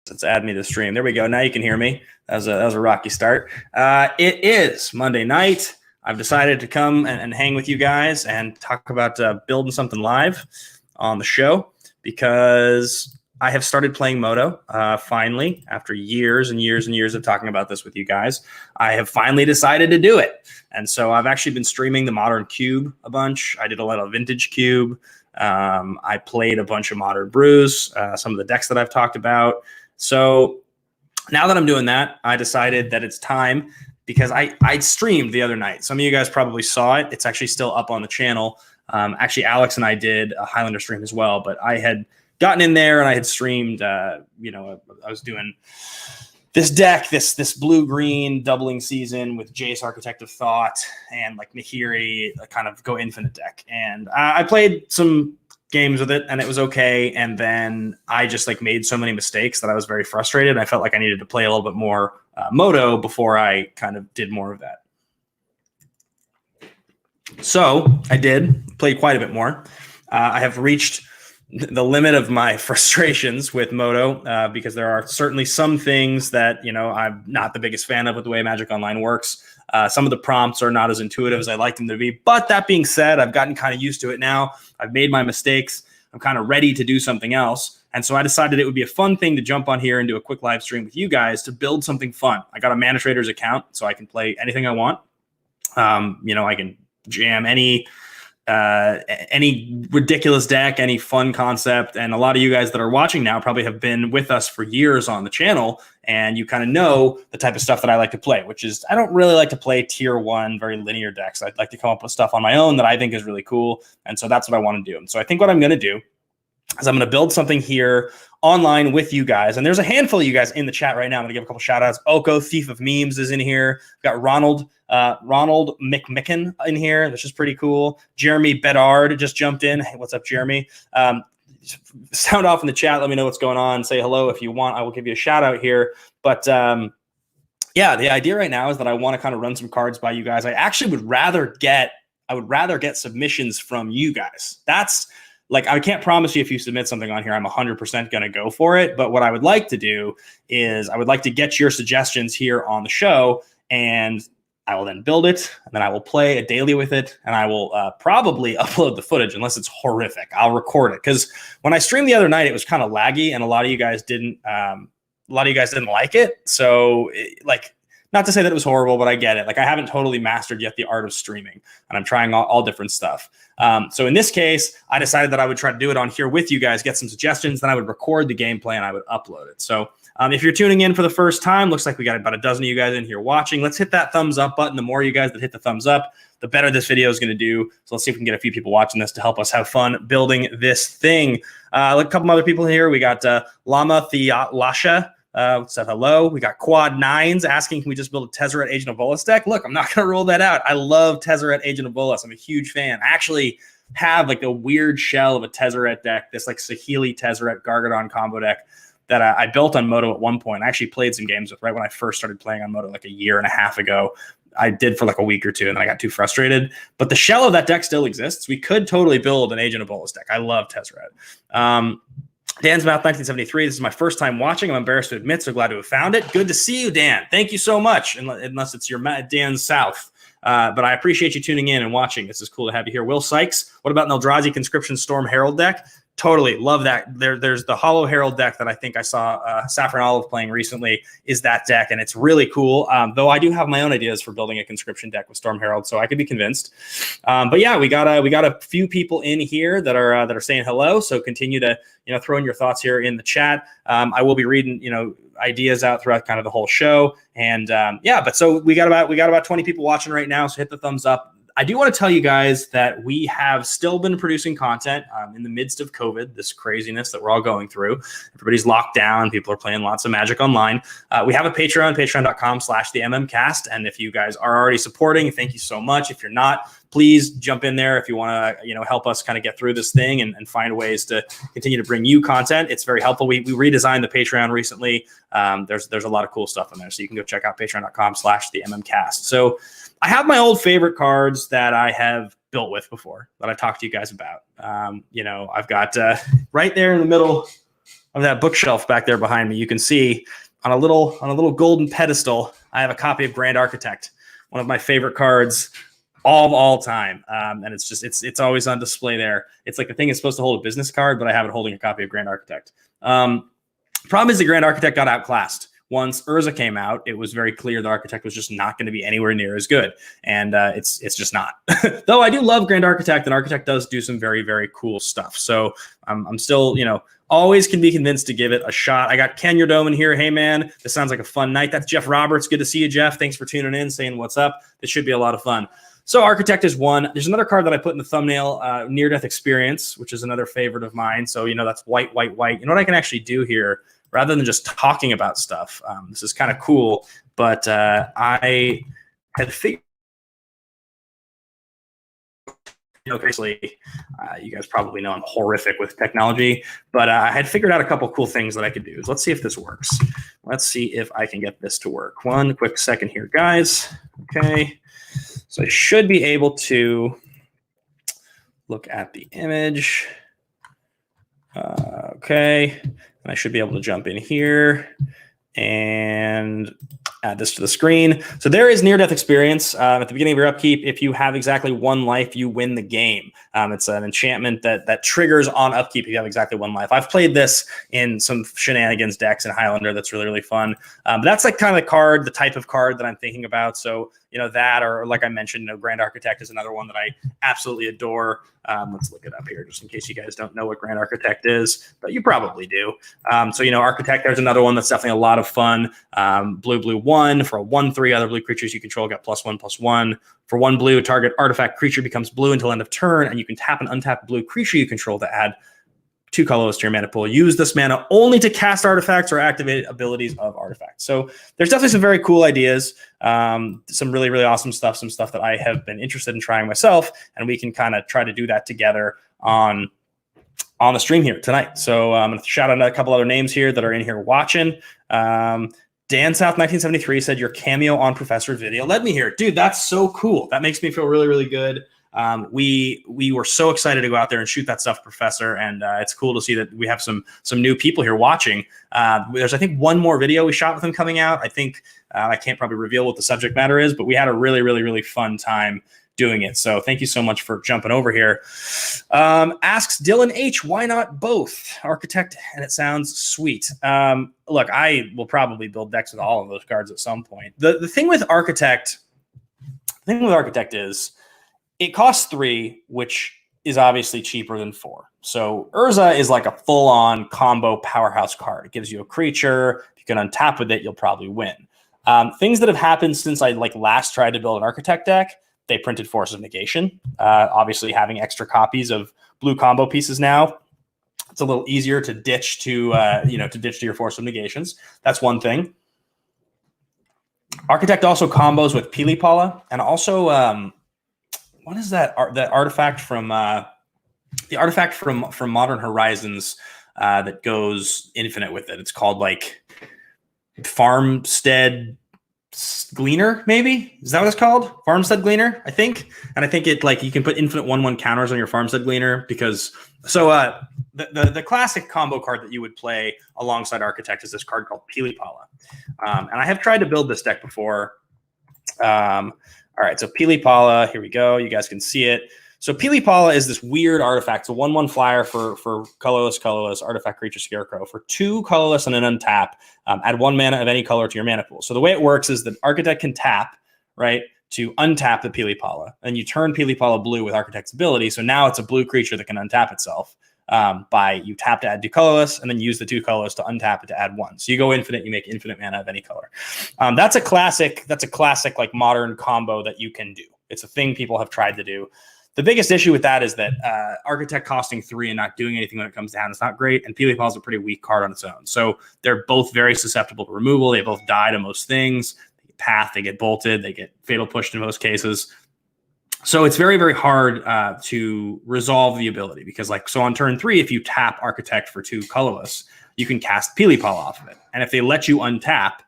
Let's add me to the stream. There we go. Now you can hear me. That was a rocky start. It is Monday night. I've decided to come and hang with you guys and talk about building something live on the show because I have started playing Moto finally after years and years and years of talking about this with you guys. I have finally decided to do it. And so I've actually been streaming the Modern Cube a bunch. I did a lot of Vintage Cube. I played a bunch of Modern Brews, some of the decks that I've talked about. So now that I'm doing that, I decided that it's time because I streamed the other night. Some of you guys probably saw it. It's actually still up on the channel. Actually, Alex and I did a Highlander stream as well, but I had gotten in there and I had streamed, I was doing this deck, this blue-green doubling season with Jace, Architect of Thought, and like Nahiri, a kind of go infinite deck. And I played some games with it and it was okay. And then I just like made so many mistakes that I was very frustrated. I felt like I needed to play a little bit more Moto before I kind of did more of that. So I did play quite a bit more. I have reached the limit of my frustrations with Moto because there are certainly some things that, I'm not the biggest fan of with the way Magic Online works. Some of the prompts are not as intuitive as I like them to be. But that being said, I've gotten kind of used to it now. I've made my mistakes. I'm kind of ready to do something else. And so I decided it would be a fun thing to jump on here and do a quick live stream with you guys to build something fun. I got a Mana Traders account, so I can play anything I want. I can jam any ridiculous deck, any fun concept. And a lot of you guys that are watching now probably have been with us for years on the channel, and you kind of know the type of stuff that I like to play, which is I don't really like to play tier 1, very linear decks. I'd like to come up with stuff on my own that I think is really cool. And so that's what I want to do. And so I think what I'm going to do is I'm going to build something here online with you guys. And there's a handful of you guys in the chat right now. I'm going to give a couple shout outs. Oko, Thief of Memes, is in here. We've got Ronald McMicken in here, which is pretty cool. Jeremy Bedard just jumped in. Hey, what's up, Jeremy? Sound off in the chat. Let me know what's going on. Say hello if you want. I will give you a shout out here. But yeah, the idea right now is that I want to kind of run some cards by you guys. I actually would rather get submissions from you guys. That's like, I can't promise you if you submit something on here, I'm 100% going to go for it. But what I would like to do is I would like to get your suggestions here on the show, and I will then build it, and then I will play a daily with it, and I will probably upload the footage unless it's horrific. I'll record it because when I streamed the other night, it was kind of laggy, and a lot of you guys didn't. A lot of you guys didn't like it. So, not to say that it was horrible, but I get it. Like, I haven't totally mastered yet the art of streaming, and I'm trying all different stuff. So in this case, I decided that I would try to do it on here with you guys, get some suggestions, then I would record the gameplay and I would upload it. So if you're tuning in for the first time, looks like we got about a dozen of you guys in here watching. Let's hit that thumbs up button. The more you guys that hit the thumbs up, the better this video is going to do. So let's see if we can get a few people watching this to help us have fun building this thing. A couple other people here. We got Lama Theolasha. Said hello. We got Quad Nines asking, can we just build a Tezzeret Agent of Bolas deck? Look, I'm not going to rule that out. I love Tezzeret Agent of Bolas. I'm a huge fan. I actually have like a weird shell of a Tezzeret deck, this like Saheeli Tezzeret Gargadon combo deck that I built on Moto at one point. I actually played some games with right when I first started playing on Moto like a year and a half ago. I did for like a week or two, and then I got too frustrated. But the shell of that deck still exists. We could totally build an Agent of Bolas deck. I love Tezzeret. Dan's Mouth 1973. This is my first time watching. I'm embarrassed to admit, so glad to have found it. Good to see you, Dan. Thank you so much, unless it's your Dan South. But I appreciate you tuning in and watching. This is cool to have you here. Will Sykes, what about an Eldrazi Conscription Storm Herald deck? Totally love that. There's the Hollow Herald deck that I think I saw Saffron Olive playing recently is that deck, and it's really cool. Though I do have my own ideas for building a conscription deck with Storm Herald, so I could be convinced. But yeah, we got a few people in here that are saying hello. So continue to throw in your thoughts here in the chat. I will be reading ideas out throughout kind of the whole show, and yeah. But so we got about 20 people watching right now. So hit the thumbs up. I do want to tell you guys that we have still been producing content in the midst of COVID, this craziness that we're all going through. Everybody's locked down. People are playing lots of Magic Online. We have a Patreon, patreon.com/theMMcast. And if you guys are already supporting, thank you so much. If you're not, please jump in there if you want to, help us kind of get through this thing and find ways to continue to bring you content. It's very helpful. We redesigned the Patreon recently. There's a lot of cool stuff in there. So you can go check out patreon.com/theMMcast. So I have my old favorite cards that I have built with before that I've talked to you guys about. I've got right there in the middle of that bookshelf back there behind me, you can see on a little golden pedestal, I have a copy of Grand Architect, one of my favorite cards of all time. And it's always on display there. It's like the thing is supposed to hold a business card, but I have it holding a copy of Grand Architect. Problem is the Grand Architect got outclassed. Once Urza came out, it was very clear the Architect was just not going to be anywhere near as good. And it's just not. Though I do love Grand Architect, and Architect does do some very, very cool stuff. So I'm still, always can be convinced to give it a shot. I got Ken Yerdome in here. Hey, man, this sounds like a fun night. That's Jeff Roberts. Good to see you, Jeff. Thanks for tuning in, saying what's up. This should be a lot of fun. So Architect is one. There's another card that I put in the thumbnail, Near Death Experience, which is another favorite of mine. So, that's white, white, white. You know what I can actually do here? Rather than just talking about stuff, this is kind of cool, but I had figured, basically, you guys probably know I'm horrific with technology, but I had figured out a couple cool things that I could do. Let's see if this works. Let's see if I can get this to work. One quick second here, guys. Okay, so I should be able to look at the image. Okay. I should be able to jump in here and add this to the screen. So there is Near Death Experience. At the beginning of your upkeep, if you have exactly 1 life, you win the game. It's an enchantment that triggers on upkeep if you have exactly 1 life. I've played this in some shenanigans decks in Highlander. That's really, really fun. But that's like kind of the type of card that I'm thinking about. So, that, or like I mentioned, Grand Architect is another one that I absolutely adore. Let's look it up here just in case you guys don't know what Grand Architect is, but you probably do. So, Architect, there's another one that's definitely a lot of fun. Blue, blue, 1 for a 1/3. Other blue creatures you control get +1/+1. For 1 blue, target artifact creature becomes blue until end of turn, and you can tap an untapped blue creature you control to add 2 colorless to your mana pool. Use this mana only to cast artifacts or activate abilities of artifacts. So there's definitely some very cool ideas, some really, really awesome stuff, some stuff that I have been interested in trying myself, and we can kind of try to do that together on the stream here tonight. So I'm going to shout out a couple other names here that are in here watching. Dan South 1973 said your cameo on Professor video led me here. Dude, that's so cool. That makes me feel really, really good. We were so excited to go out there and shoot that stuff, Professor, and it's cool to see that we have some new people here watching. There's, I think, 1 more video we shot with him coming out. I think I can't probably reveal what the subject matter is, but we had a really, really, really fun time doing it. So thank you so much for jumping over here. Asks Dylan H, why not both Architect? And it sounds sweet. Look, I will probably build decks with all of those cards at some point. The thing with Architect is it costs 3, which is obviously cheaper than 4. So Urza is like a full-on combo powerhouse card. It gives you a creature. If you can untap with it, you'll probably win. Things that have happened since I last tried to build an Architect deck, they printed Force of Negation. Obviously, having extra copies of blue combo pieces now, it's a little easier to ditch to your Force of Negations. That's one thing. Architect also combos with Pili Pala, and also what is that artifact from the artifact from Modern Horizons that goes infinite with it? It's called like Farmstead Gleaner, maybe? Is that what it's called? Farmstead Gleaner, I think. And I think it you can put infinite 1/1 counters on your Farmstead Gleaner because the classic combo card that you would play alongside Architect is this card called Pili Pala. And I have tried to build this deck before. All right, so Pili Pala, here we go. You guys can see it. So Pili Pala is this weird artifact. It's a 1/1 flyer for colorless artifact creature Scarecrow. For 2 colorless and an untap, add 1 mana of any color to your mana pool. So the way it works is that Architect can tap, right, to untap the Pili Pala. And you turn Pili Pala blue with Architect's ability. So now it's a blue creature that can untap itself by you tap to add 2 colorless and then use the 2 colors to untap it to add 1. So you go infinite, you make infinite mana of any color. That's a classic like modern combo that you can do. It's a thing people have tried to do. The biggest issue with that is that Architect costing 3 and not doing anything when it comes down is not great, and Pili Pala is a pretty weak card on its own. So they're both very susceptible to removal. They both die to most things. They get path, they get bolted, they get fatal pushed in most cases. So it's very, very hard to resolve the ability because, so on turn 3, if you tap Architect for 2 colorless, you can cast Pili Pala off of it. And if they let you untap,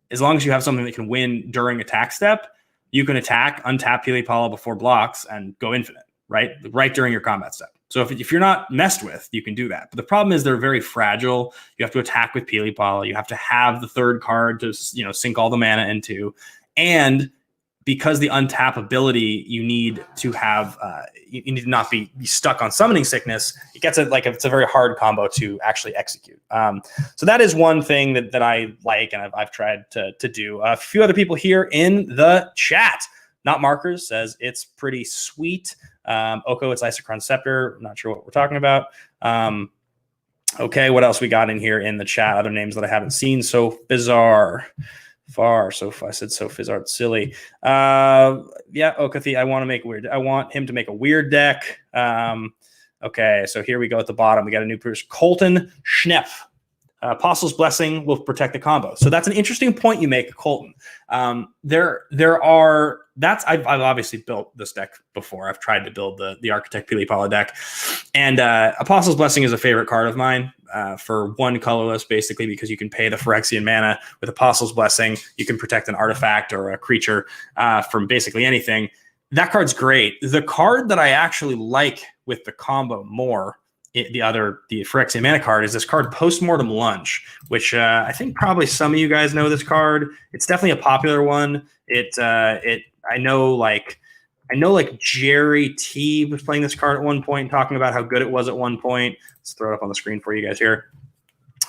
as long as you have something that can win during attack step, you can attack, untap Pili Pala before blocks, and go infinite, right during your combat step. So if you're not messed with, you can do that. But the problem is they're very fragile. You have to attack with Pili Pala. You have to have the third card to sink all the mana into. And because the untap ability, you need to have you need to not be stuck on Summoning Sickness. It gets it's a very hard combo to actually execute. So that is one thing that I like, and I've tried to do. A few other people here in the chat. Not Markers says it's pretty sweet. Oko, it's Isochron Scepter. I'm not sure what we're talking about. Okay, what else we got in here in the chat? Other names that I haven't seen. So bizarre. I said so Fizzard silly. Yeah, Okathi, I want him to make a weird deck. Okay, so here we go at the bottom. We got a new person, Colton Schnepp. Apostle's Blessing will protect the combo. So that's an interesting point you make, Colton. I've obviously built this deck before. I've tried to build the Architect Pili Pala deck, and Apostle's Blessing is a favorite card of mine for one colorless, basically because you can pay the Phyrexian mana with Apostle's Blessing. You can protect an artifact or a creature from basically anything. That card's great. The card that I actually like with the combo more, the Phyrexian mana card, is this card Postmortem Lunge, which I think probably some of you guys know this card. It's definitely a popular one. I know Jerry T was playing this card at one point, talking about how good it was at one point. Let's throw it up on the screen for you guys here.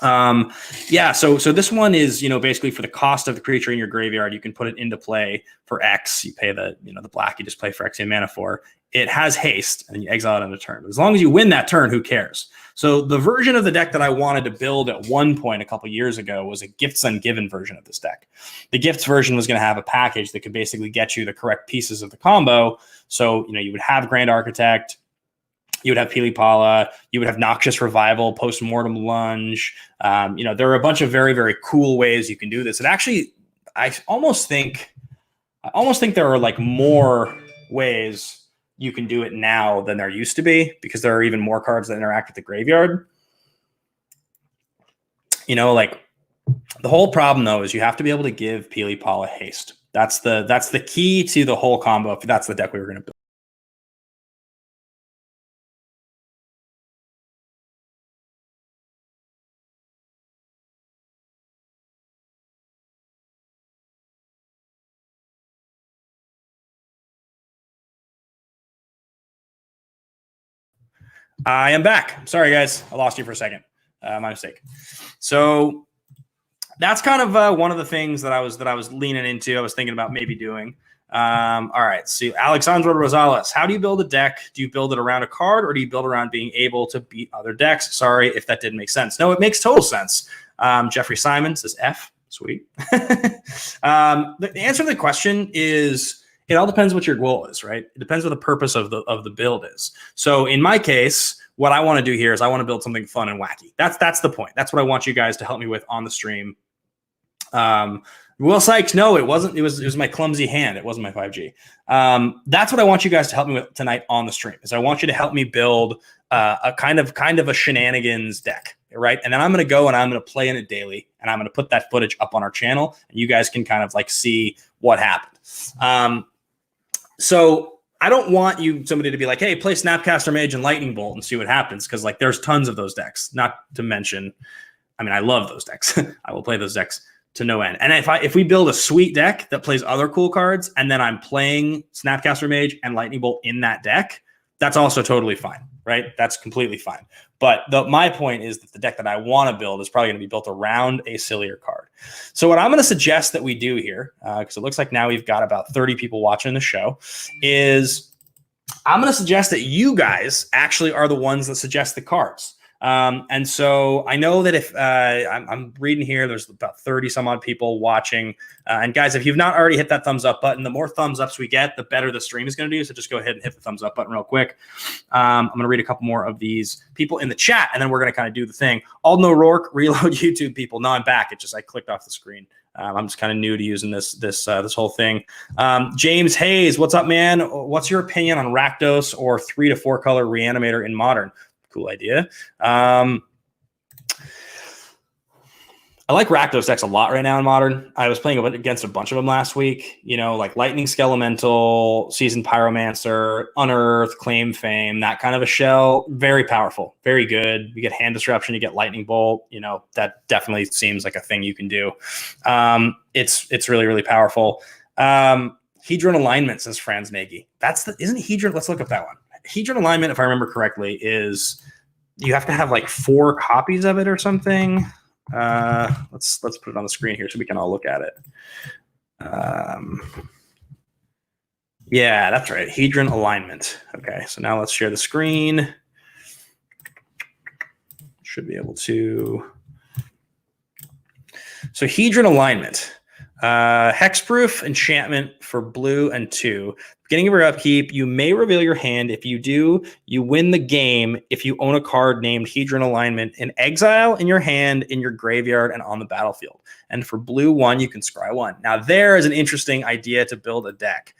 So this one is, basically for the cost of the creature in your graveyard, you can put it into play for X. You pay the black you just play Phyrexian mana for. It has haste, and you exile it on a turn. But as long as you win that turn, who cares? So the version of the deck that I wanted to build at one point a couple years ago was a Gifts Ungiven version of this deck. The Gifts version was going to have a package that could basically get you the correct pieces of the combo. So, you would have Grand Architect, you would have Pili Pala, you would have Noxious Revival, Postmortem Lunge. There are a bunch of very, very cool ways you can do this. And actually, I almost think there are more ways you can do it now than there used to be, because there are even more cards that interact with the graveyard. The whole problem though is you have to be able to give Pili Pala haste. That's the key to the whole combo. If that's the deck we were going to build. I am back. Sorry, guys. I lost you for a second. My mistake. So that's kind of one of the things that I was leaning into. I was thinking about maybe doing. All right. So Alexandro Rosales, how do you build a deck? Do you build it around a card, or do you build around being able to beat other decks? Sorry if that didn't make sense. No, it makes total sense. Jeffrey Simon says F. Sweet. The answer to the question is, it all depends what your goal is, right? It depends what the purpose of the build is. So in my case, what I want to do here is I want to build something fun and wacky. That's the point. That's what I want you guys to help me with on the stream. Will Sykes, no, it wasn't. It was my clumsy hand. It wasn't my 5G. That's what I want you guys to help me with tonight on the stream. Is I want you to help me build a kind of a shenanigans deck, right? And then I'm going to go and I'm going to play in it daily, and I'm going to put that footage up on our channel, and you guys can kind of see what happened. So I don't want somebody to be like, hey, play Snapcaster Mage and Lightning Bolt and see what happens, because there's tons of those decks. Not to mention, I love those decks. I will play those decks to no end. And if we build a sweet deck that plays other cool cards, and then I'm playing Snapcaster Mage and Lightning Bolt in that deck, that's also totally fine, right? That's completely fine. But my point is that the deck that I want to build is probably going to be built around a sillier card. So what I'm going to suggest that we do here, because it looks like now we've got about 30 people watching the show, is I'm going to suggest that you guys actually are the ones that suggest the cards. And so I know that if I'm reading here, there's about 30 some odd people watching. And guys, if you've not already hit that thumbs up button, the more thumbs ups we get, the better the stream is going to do. So just go ahead and hit the thumbs up button real quick. I'm going to read a couple more of these people in the chat, and then we're going to kind of do the thing. Alden O'Rourke, reload YouTube people. No, I'm back. I clicked off the screen. I'm just kind of new to using this whole thing. James Hayes, what's up, man? What's your opinion on Rakdos or 3 to 4 color Reanimator in Modern? Cool idea. A I like Rakdos decks a lot right now in Modern. I was playing against a bunch of them last week. You know, like Lightning Skelemental, Seasoned Pyromancer, Unearth, Claim Fame, that kind of a shell. Very powerful, very good. You get Hand Disruption, you get Lightning Bolt. You know, that definitely seems like a thing you can do. It's really, really powerful. Hedron Alignment, says Franz Nagy. Isn't Hedron? Let's look up that one. Hedron Alignment, if I remember correctly, is you have to have like 4 copies of it or something. Let's put it on the screen here so we can all look at it. Yeah, that's right. Hedron Alignment. Okay, so now let's share the screen. Should be able to. So Hedron Alignment. Hexproof enchantment for blue and 2. Beginning of your upkeep, you may reveal your hand. If you do, you win the game if you own a card named Hedron Alignment in exile, in your hand, in your graveyard, and on the battlefield. And for blue 1, you can scry 1. Now there is an interesting idea to build a deck.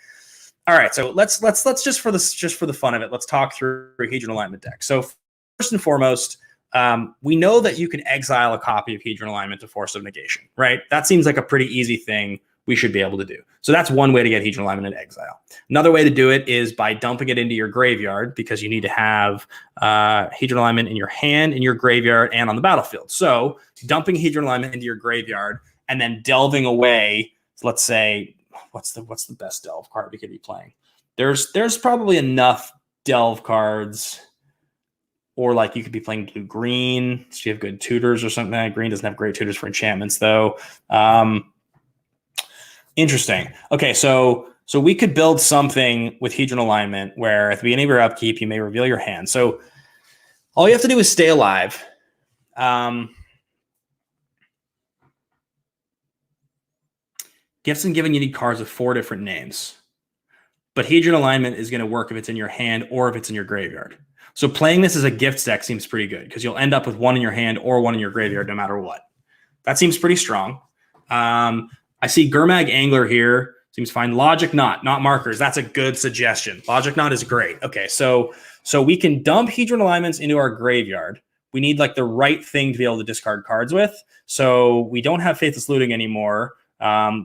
All right, so let's just for the fun of it, let's talk through Hedron Alignment deck. So first and foremost, we know that you can exile a copy of Hedron Alignment to Force of Negation, right? That seems like a pretty easy thing we should be able to do. So that's one way to get Hedron Alignment in exile. Another way to do it is by dumping it into your graveyard, because you need to have Hedron Alignment in your hand, in your graveyard, and on the battlefield. So dumping Hedron Alignment into your graveyard and then delving away, let's say, what's the best delve card we could be playing? There's probably enough delve cards. Or like you could be playing blue-green, so you have good tutors or something. Green doesn't have great tutors for enchantments, though. Interesting. Okay, so we could build something with Hedron Alignment where at the beginning of your upkeep, you may reveal your hand. So all you have to do is stay alive. Gifts Ungiven, you need cards with 4 different names. But Hedron Alignment is going to work if it's in your hand or if it's in your graveyard. So playing this as a gifts deck seems pretty good because you'll end up with 1 in your hand or 1 in your graveyard no matter what. That seems pretty strong. I see Gurmag Angler here. Seems fine. Logic Knot, not markers. That's a good suggestion. Logic Knot is great. Okay, so we can dump Hedron Alignments into our graveyard. We need like the right thing to be able to discard cards with. So we don't have Faithless Looting anymore.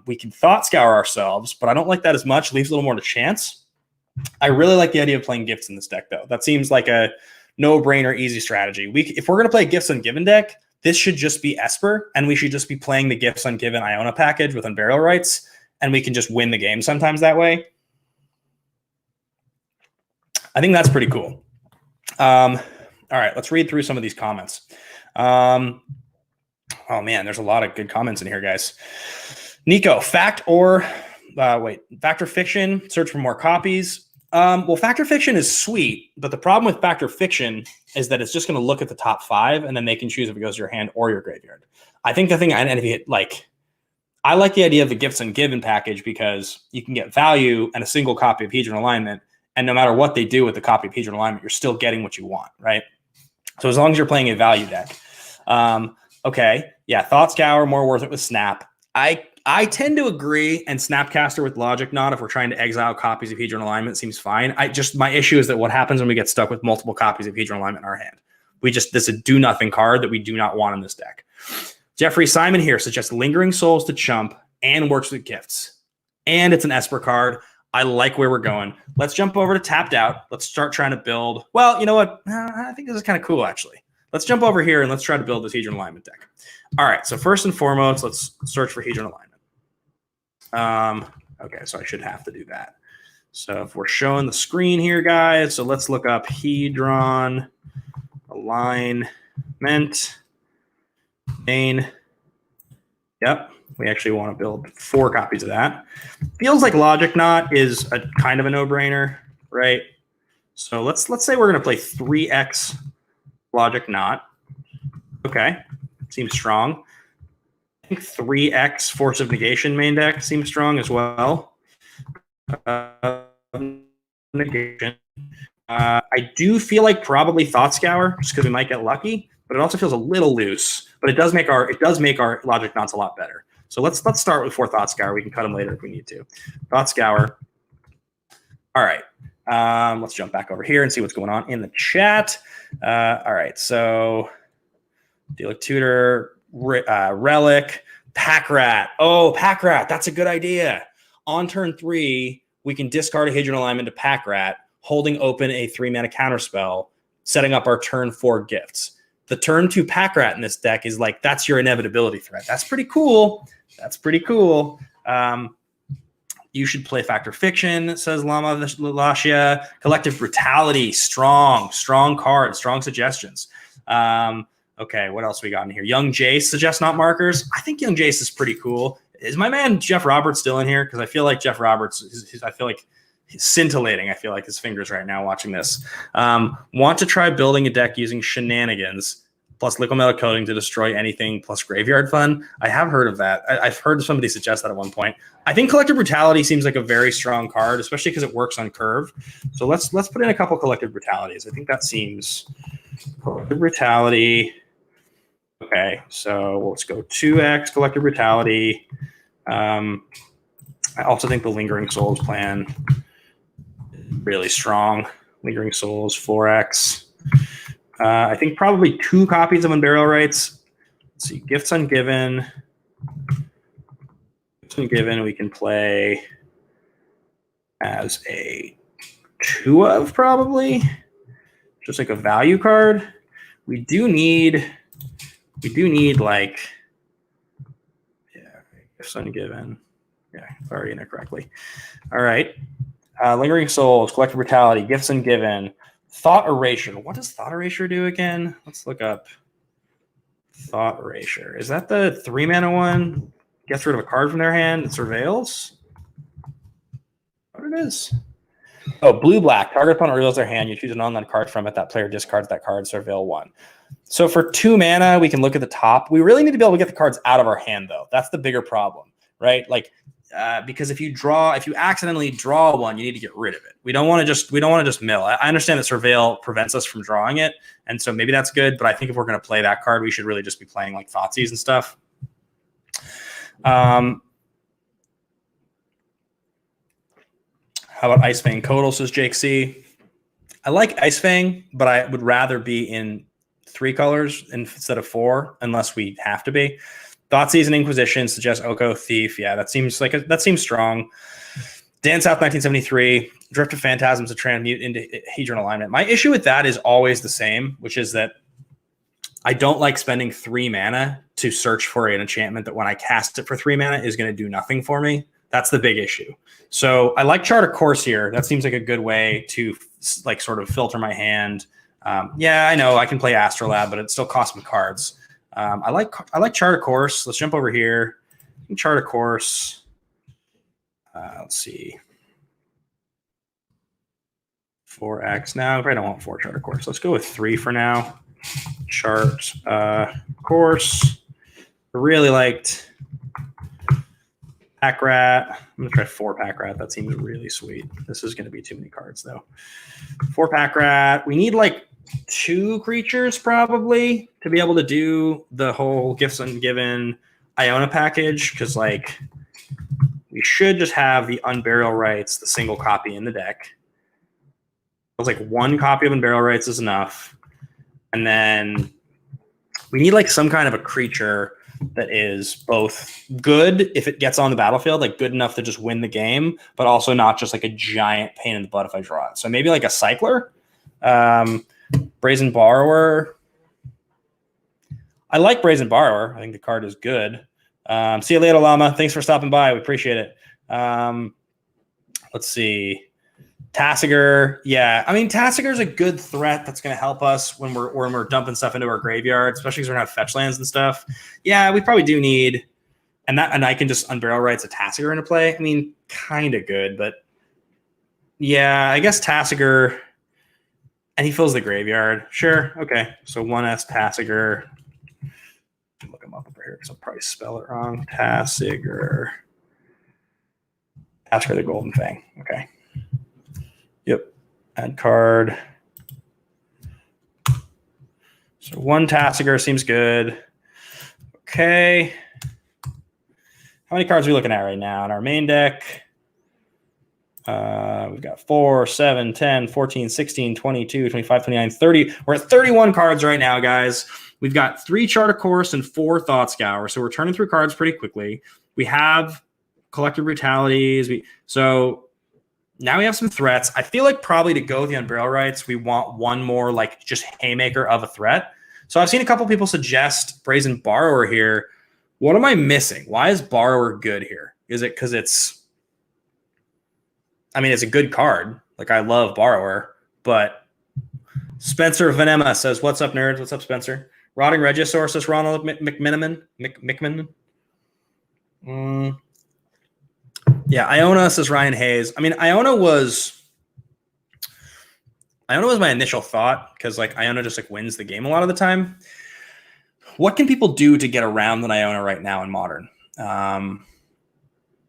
We can Thought Scour ourselves, but I don't like that as much. Leaves a little more to chance. I really like the idea of playing Gifts in this deck, though. That seems like a no-brainer, easy strategy. If we're going to play a Gifts Ungiven deck, this should just be Esper, and we should just be playing the Gifts Ungiven Iona package with Unburial Rites, and we can just win the game sometimes that way. I think that's pretty cool. All right, let's read through some of these comments. Oh, man, there's a lot of good comments in here, guys. Nico, fact or fiction, search for more copies. Well, Fact or Fiction is sweet, but the problem with Fact or Fiction is that it's just going to look at the top 5, and then they can choose if it goes to your hand or your graveyard. I think the thing, and if you I like the idea of the Gifts Ungiven package because you can get value and a single copy of Hedron Alignment, and no matter what they do with the copy of Hedron Alignment, you're still getting what you want, right? So as long as you're playing a value deck. Okay, yeah, Thought Scour, more worth it with Snap. I tend to agree, and Snapcaster with Logic Knot, if we're trying to exile copies of Hedron Alignment, seems fine. My issue is that what happens when we get stuck with multiple copies of Hedron Alignment in our hand? This is a do-nothing card that we do not want in this deck. Jeffrey Simon here suggests Lingering Souls to chump and works with gifts. And it's an Esper card. I like where we're going. Let's jump over to Tapped Out. Let's start trying to build. Well, you know what? I think this is kind of cool, actually. Let's jump over here and let's try to build this Hedron Alignment deck. All right, so first and foremost, let's search for Hedron Alignment. Okay, so I should have to do that. So if we're showing the screen here, guys, so let's look up Hedron Alignment main. Yep, we actually want to build 4 copies of that. Feels like Logic Knot is a kind of a no-brainer, right? So let's say we're going to play 3x Logic Knot. Okay, seems strong. I think 3x Force of Negation main deck seems strong as well. Negation. I do feel like probably Thought Scour just because we might get lucky, but it also feels a little loose. But it does make our Logic Knots a lot better. So let's start with 4 Thought Scour. We can cut them later if we need to. Thought Scour. All right. Let's jump back over here and see what's going on in the chat. All right. So Dealer Tutor. Relic, Pack Rat. Oh, Pack Rat. That's a good idea. On turn 3, we can discard a Hedron Alignment to Pack Rat, holding open a 3-mana counterspell, setting up our turn 4 gifts. The turn 2 Pack Rat in this deck is like, that's your inevitability threat. That's pretty cool. That's pretty cool. You should play Factor Fiction, says Lama Lashia. Collective Brutality, strong card, strong suggestions. Okay, what else we got in here? Young Jace suggests not markers. I think Young Jace is pretty cool. Is my man Jeff Roberts still in here? Because I feel like Jeff Roberts, I feel like he's scintillating. I feel like his fingers right now watching this. Want to try building a deck using Shenanigans plus liquid metal coating to destroy anything plus Graveyard Fun. I have heard of that. I've heard somebody suggest that at one point. I think Collective Brutality seems like a very strong card, especially because it works on curve. So let's put in a couple Collective Brutalities. I think that seems Collective Brutality. Okay, so let's go 2x Collective Brutality. I also think the Lingering Souls plan is really strong. Lingering Souls 4x. I think probably 2 copies of Unburial Rites. Let's see, Gifts Ungiven. Gifts Ungiven we can play as a 2 of probably. Just like a value card. We do need like, yeah, Gifts Ungiven. Yeah, already in it correctly. All right. Lingering Souls, Collective Brutality, Gifts Ungiven. Thought Erasure. What does Thought Erasure do again? Let's look up Thought Erasure. Is that the 3-mana one? Gets rid of a card from their hand and surveils? What it is? Oh, blue-black. Target opponent reveals their hand. You choose an online card from it. That player discards that card. Surveil 1. So for 2 mana, we can look at the top. We really need to be able to get the cards out of our hand, though. That's the bigger problem, right? Like, because if you accidentally draw one, you need to get rid of it. We don't want to just mill. I understand that Surveil prevents us from drawing it, and so maybe that's good. But I think if we're going to play that card, we should really just be playing like Thoughtseize and stuff. How about Ice Fang Codal, says Jake C. I like Ice Fang, but I would rather be in 3 colors instead of 4, unless we have to be. Thoughtseize and Inquisition suggests Oko Thief. Yeah, that seems strong. Dan South 1973, Drift of Phantasms to transmute into Hedron Alignment. My issue with that is always the same, which is that I don't like spending 3 mana to search for an enchantment that when I cast it for 3 mana is going to do nothing for me. That's the big issue. So I like Chart of Course here. That seems like a good way to like sort of filter my hand. Yeah, I know I can play Astrolab, but it still costs me cards. I like Chart of Course. Let's jump over here. Chart of Course. Let's see. 4x. Now, if I don't want 4 Chart of Course, let's go with 3 for now. Chart Course. I really liked Pack Rat. I'm going to try 4 Pack Rat. That seems really sweet. This is going to be too many cards, though. 4 Pack Rat. We need like 2 creatures probably to be able to do the whole Gifts Ungiven Iona package, because like we should just have the Unburial Rites, the single copy in the deck. It was like 1 copy of Unburial Rites is enough. And then we need like some kind of a creature that is both good if it gets on the battlefield, like good enough to just win the game, but also not just like a giant pain in the butt if I draw it. So maybe like a Cycler. Brazen Borrower. I like Brazen Borrower. I think the card is good. See you later, Llama. Thanks for stopping by. We appreciate it. Let's see. Tasigur. Yeah, I mean, Tasigur is a good threat that's going to help us when we're dumping stuff into our graveyard, especially because we're going to have fetch lands and stuff. Yeah, we probably do need, and I can just Unburial Rites a Tasigur into play. I mean, kind of good, but yeah, I guess Tasigur. And he fills the graveyard. Sure. Okay. So 1S Tasigur. Look him up over here because I'll probably spell it wrong. Tasigur. Tasigur the Golden Fang. Okay. Yep. Add card. So 1 Tasigur seems good. Okay. How many cards are we looking at right now in our main deck? We've got 4, 7, 10, 14, 16, 22, 25, 29, 30. We're at 31 cards right now, guys. We've got 3 Chart of Course and 4 Thought Scour. So we're turning through cards pretty quickly. We have Collective Brutalities. So now we have some threats. I feel like probably to go with the Unburial Rites, we want one more like just haymaker of a threat. So I've seen a couple people suggest Brazen Borrower here. What am I missing? Why is Borrower good here? Is it because it's a good card. Like, I love Borrower, but Spencer Venema says, what's up, nerds? What's up, Spencer? Rotting Regisaur says Ronald McMiniman. Yeah, Iona says Ryan Hayes. I mean, Iona was my initial thought because like Iona just like wins the game a lot of the time. What can people do to get around an Iona right now in Modern?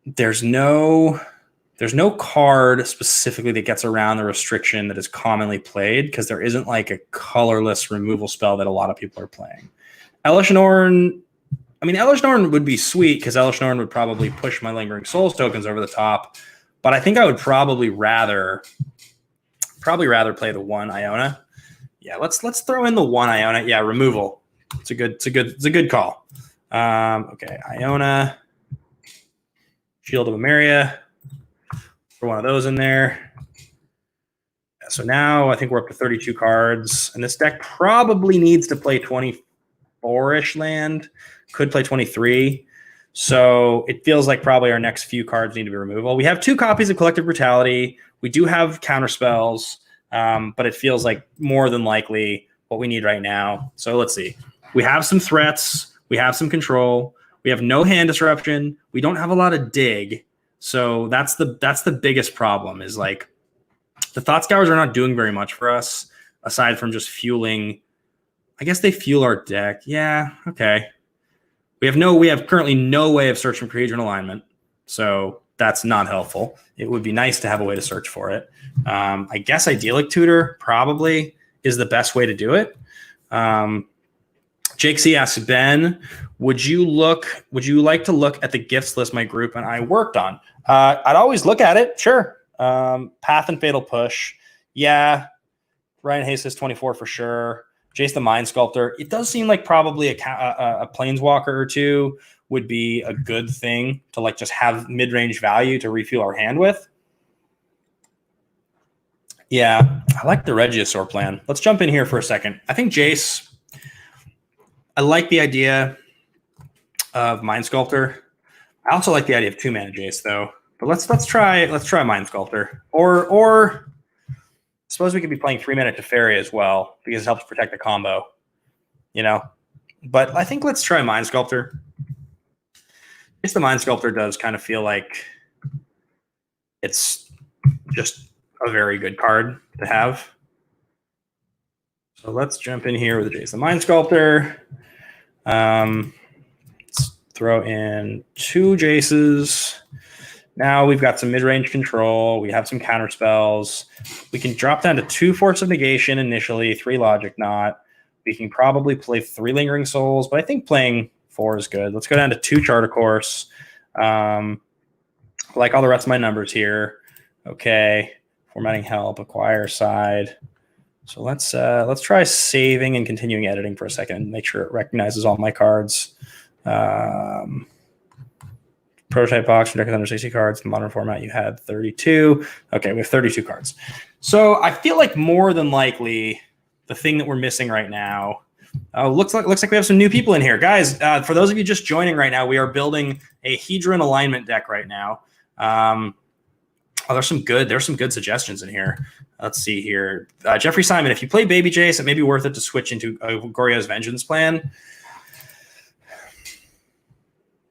There's no card specifically that gets around the restriction that is commonly played because there isn't like a colorless removal spell that a lot of people are playing. Elesh Norn would be sweet because Elesh Norn would probably push my Lingering Souls tokens over the top, but I think I would probably rather play the 1 Iona. Yeah, let's throw in the 1 Iona. Yeah, removal. It's a good call. Okay, Iona, Shield of Emeria. For one of those in there. So now I think we're up to 32 cards, and this deck probably needs to play 24-ish land. Could play 23. So it feels like probably our next few cards need to be removal. We have 2 copies of Collective Brutality. We do have counter spells, but it feels like more than likely what we need right now. So let's see. We have some threats. We have some control. We have no hand disruption. We don't have a lot of dig. So that's the biggest problem is like the Thought Scours are not doing very much for us aside from just fueling. I guess they fuel our deck. Yeah. Okay. We have currently no way of searching for Hedron Alignment. So that's not helpful. It would be nice to have a way to search for it. I guess Idyllic Tutor probably is the best way to do it. Jake C asks, Ben, would you like to look at the gifts list my group and I worked on? I'd always look at it. Sure. Path and Fatal Push. Yeah. Ryan Hayes says 24 for sure. Jace the Mind Sculptor. It does seem like probably a Planeswalker or 2 would be a good thing to like just have mid-range value to refuel our hand with. Yeah. I like the Regisaur plan. Let's jump in here for a second. I think Jace, I like the idea of Mind Sculptor. I also like the idea of 2-mana Jace though. But let's try Mind Sculptor. Or suppose we could be playing 3-mana Teferi as well because it helps protect the combo. You know? But I think let's try Mind Sculptor. It's the Mind Sculptor does kind of feel like it's just a very good card to have. So let's jump in here with Jace the Mind Sculptor. Let's throw in 2 Jaces. Now we've got some mid-range control. We have some counter spells. We can drop down to 2 Force of Negation initially, 3 Logic Knot. We can probably play 3 Lingering Souls, but I think playing 4 is good. Let's go down to 2 Chart of Course. Like all the rest of my numbers here. Okay. Formatting help, acquire side. So let's try saving and continuing editing for a second. Make sure it recognizes all my cards. Prototype box for deck with under 60 cards. The modern format you had 32. Okay, we have 32 cards. So I feel like more than likely the thing that we're missing right now. Looks like we have some new people in here, guys. For those of you just joining right now, we are building a Hedron Alignment deck right now. There's some good suggestions in here. Let's see here. Jeffrey Simon, if you play Baby Jace, it may be worth it to switch into Goryo's Vengeance plan.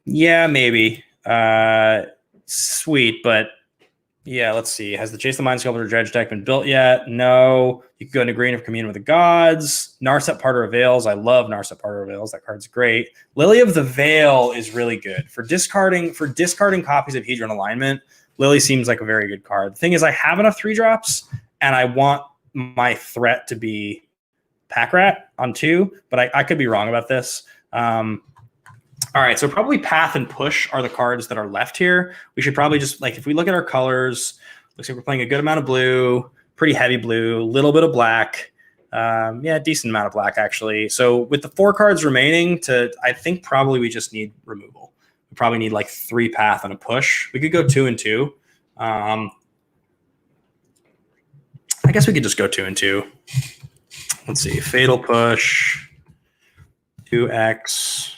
Yeah, maybe. Sweet, but yeah, let's see. Has the Jace the Mind Sculptor Dredge deck been built yet? No. You can go into green of Commune with the Gods. Narset Parter of Veils. I love Narset Parter of Veils. That card's great. Lily of the Veil is really good. For discarding copies of Hedron Alignment, Lily seems like a very good card. The thing is, I have enough 3-drops, and I want my threat to be Pack Rat on 2, but I could be wrong about this. All right, so probably Path and Push are the cards that are left here. We should probably just, like, if we look at our colors, Looks like we're playing a good amount of blue, pretty heavy blue, a little bit of black. Yeah, decent amount of black, actually. So with the 4 cards remaining, I think probably we just need removal. We probably need like 3 path and a push. We could go 2 and 2. I guess we could just go 2 and 2. Let's see. Fatal push, 2x.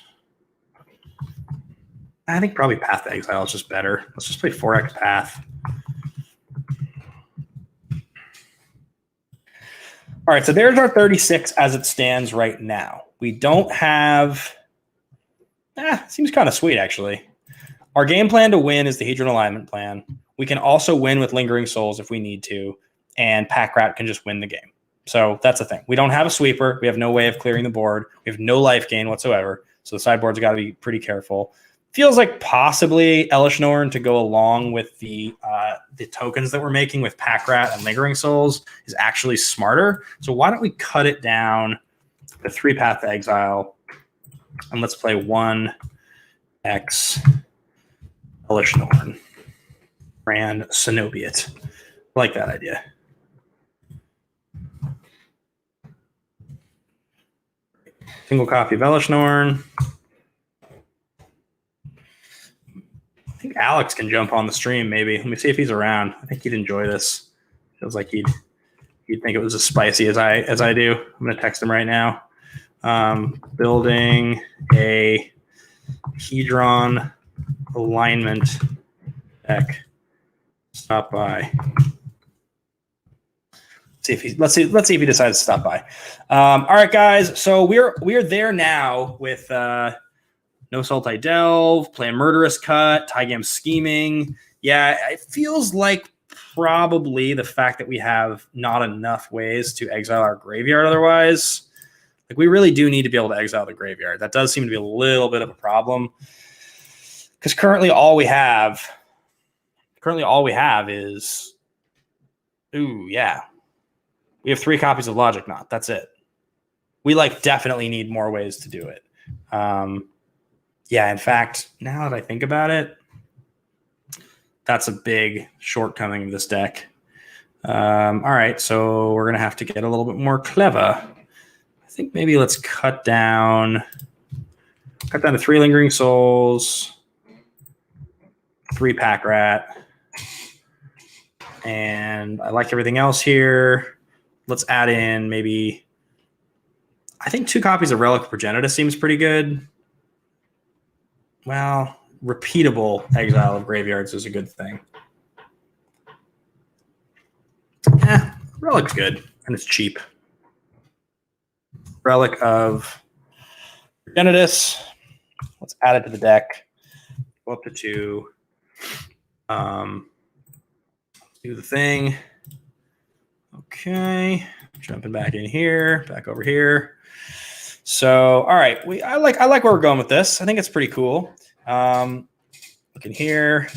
I think probably Path to Exile is just better. Let's just play 4x Path. All right, so there's our 36 as it stands right now. We don't have... seems kind of sweet, actually. Our game plan to win is the Hedron Alignment plan. We can also win with Lingering Souls if we need to, and Pack Rat can just win the game. So that's the thing. We don't have a sweeper. We have no way of clearing the board. We have no life gain whatsoever, so the sideboard's got to be pretty careful. Feels like possibly Elesh Norn to go along with the tokens that we're making with Pack Rat and Lingering Souls is actually smarter. So why don't we cut it down to 3 Path to Exile, and let's play 1x Elesh Norn and Cenobite. I like that idea. Single copy of Elesh Norn. I think Alex can jump on the stream, maybe. Let me see if he's around. I think he'd enjoy this. Feels like he'd think it was as spicy as I do. I'm gonna text him right now. Building a Hedron Alignment deck. Stop by. Let's see if he decides to stop by. All right, guys. So we're there now with No Salt I Delve, play a Murderous Cut, Tygam Scheming. Yeah, it feels like probably the fact that we have not enough ways to exile our graveyard otherwise. Like, we really do need to be able to exile the graveyard. That does seem to be a little bit of a problem. Because currently all we have is, we have 3 copies of Logic Knot. That's it. We definitely need more ways to do it. Yeah, in fact, now that I think about it, that's a big shortcoming of this deck. All right, so we're gonna have to get a little bit more clever. I think maybe let's cut down to 3 Lingering Souls, 3 Pack Rat, and I like everything else here. Let's add in maybe, I think 2 copies of Relic of Progenitus seems pretty good. Well, repeatable exile of graveyards is a good thing. Relic's good, and it's cheap. Relic of Progenitus. Let's add it to the deck. Go up to 2. Do the thing. Okay, jumping back in here, back over here. So, all right, I like where we're going with this. I think it's pretty cool. Looking here.